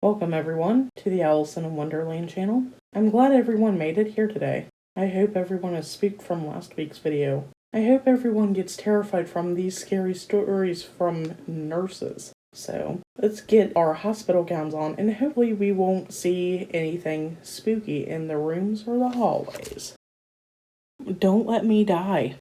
Welcome everyone to the Alice in Wonderland channel. I'm glad everyone made it here today. I hope everyone is spooked from last week's video. I hope everyone gets terrified from these scary stories from nurses. So let's get our hospital gowns on and hopefully we won't see anything spooky in the rooms or the hallways. Don't let me die.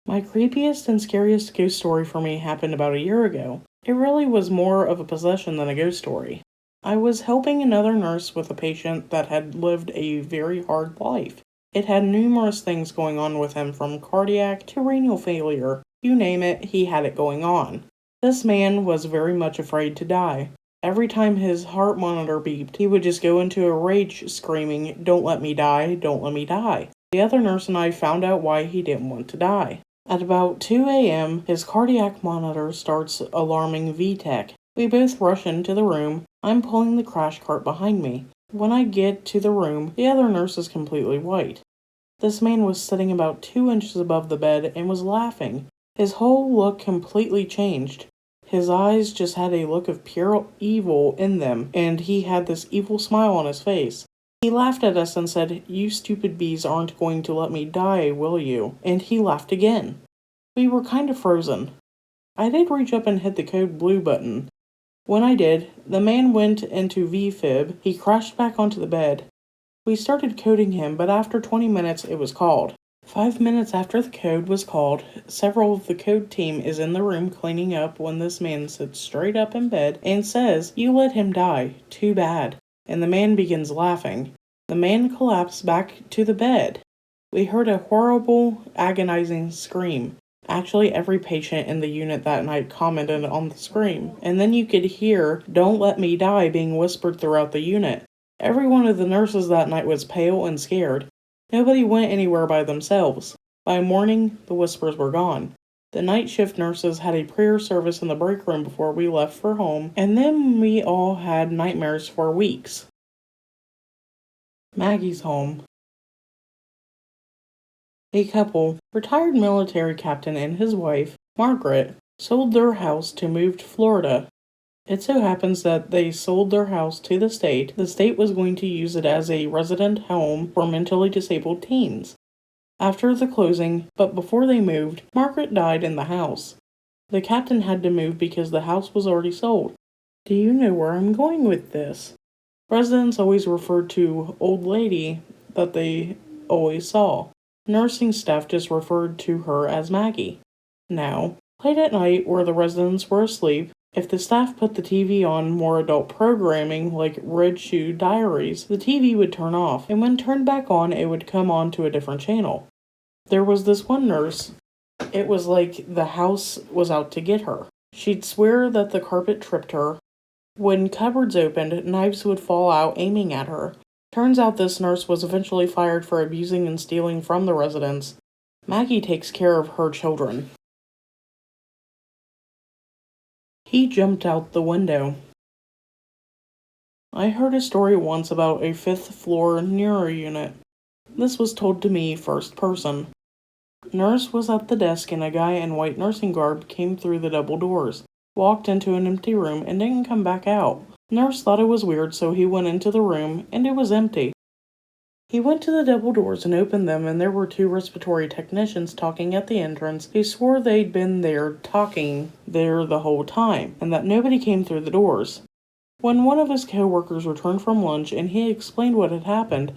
My creepiest and scariest ghost story for me happened about a year ago. It really was more of a possession than a ghost story. I was helping another nurse with a patient that had lived a very hard life. It had numerous things going on with him, from cardiac to renal failure. You name it, he had it going on. This man was very much afraid to die. Every time his heart monitor beeped, he would just go into a rage, screaming, "Don't let me die, don't let me die." The other nurse and I found out why he didn't want to die. At about 2 a.m., his cardiac monitor starts alarming VTech. We both rush into the room. I'm pulling the crash cart behind me. When I get to the room, the other nurse is completely white. This man was sitting about 2 inches above the bed and was laughing. His whole look completely changed. His eyes just had a look of pure evil in them, and he had this evil smile on his face. He laughed at us and said, "You stupid bees aren't going to let me die, will you?" And he laughed again. We were kind of frozen. I did reach up and hit the code blue button. When I did, the man went into VFib. He crashed back onto the bed. We started coding him, but after 20 minutes it was called. 5 minutes after the code was called, several of the code team is in the room cleaning up when this man sits straight up in bed and says, "You let him die, too bad." And the man begins laughing. The man collapsed back to the bed. We heard a horrible, agonizing scream. Actually, every patient in the unit that night commented on the scream, and then you could hear "Don't let me die" being whispered throughout the unit. Every one of the nurses that night was pale and scared. Nobody went anywhere by themselves. By morning, the whispers were gone. The night shift nurses had a prayer service in the break room before we left for home, and then we all had nightmares for weeks. Maggie's Home. A couple, retired military captain and his wife, Margaret, sold their house to move to Florida. It so happens that they sold their house to the state. The state was going to use it as a resident home for mentally disabled teens. After the closing, but before they moved, Margaret died in the house. The captain had to move because the house was already sold. Do you know where I'm going with this? Residents always referred to old lady that they always saw. Nursing staff just referred to her as Maggie. Now, late at night where the residents were asleep, if the staff put the TV on more adult programming like Red Shoe Diaries, the TV would turn off, and when turned back on, it would come on to a different channel. There was this one nurse. It was like the house was out to get her. She'd swear that the carpet tripped her. When cupboards opened, knives would fall out aiming at her. Turns out this nurse was eventually fired for abusing and stealing from the residents. Maggie takes care of her children. He jumped out the window. I heard a story once about a 5th floor neuro unit. This was told to me first person. Nurse was at the desk and a guy in white nursing garb came through the double doors, walked into an empty room and didn't come back out. Nurse thought it was weird, so he went into the room and it was empty. He went to the double doors and opened them, and there were 2 respiratory technicians talking at the entrance. He swore they'd been talking there the whole time, and that nobody came through the doors. When one of his co-workers returned from lunch and he explained what had happened,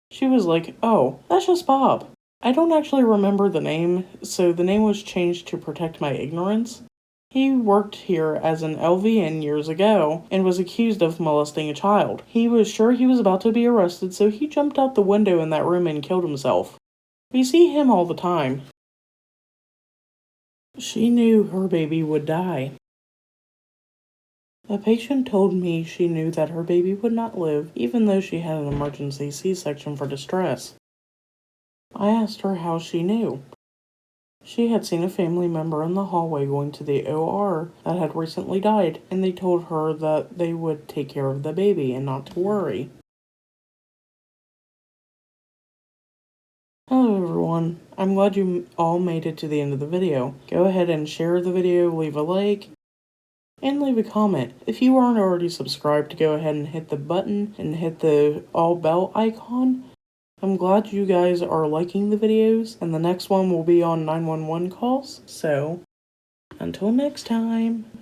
she was like, "Oh, that's just Bob." I don't actually remember the name, so the name was changed to protect my ignorance. He worked here as an LVN years ago and was accused of molesting a child. He was sure he was about to be arrested, so he jumped out the window in that room and killed himself. We see him all the time. She knew her baby would die. A patient told me she knew that her baby would not live, even though she had an emergency C-section for distress. I asked her how she knew. She had seen a family member in the hallway going to the OR that had recently died, and they told her that they would take care of the baby and not to worry. Hello everyone, I'm glad you all made it to the end of the video. Go ahead and share the video, leave a like, and leave a comment. If you aren't already subscribed, go ahead and hit the button and hit the all bell icon. I'm glad you guys are liking the videos, and the next one will be on 911 calls. So, until next time.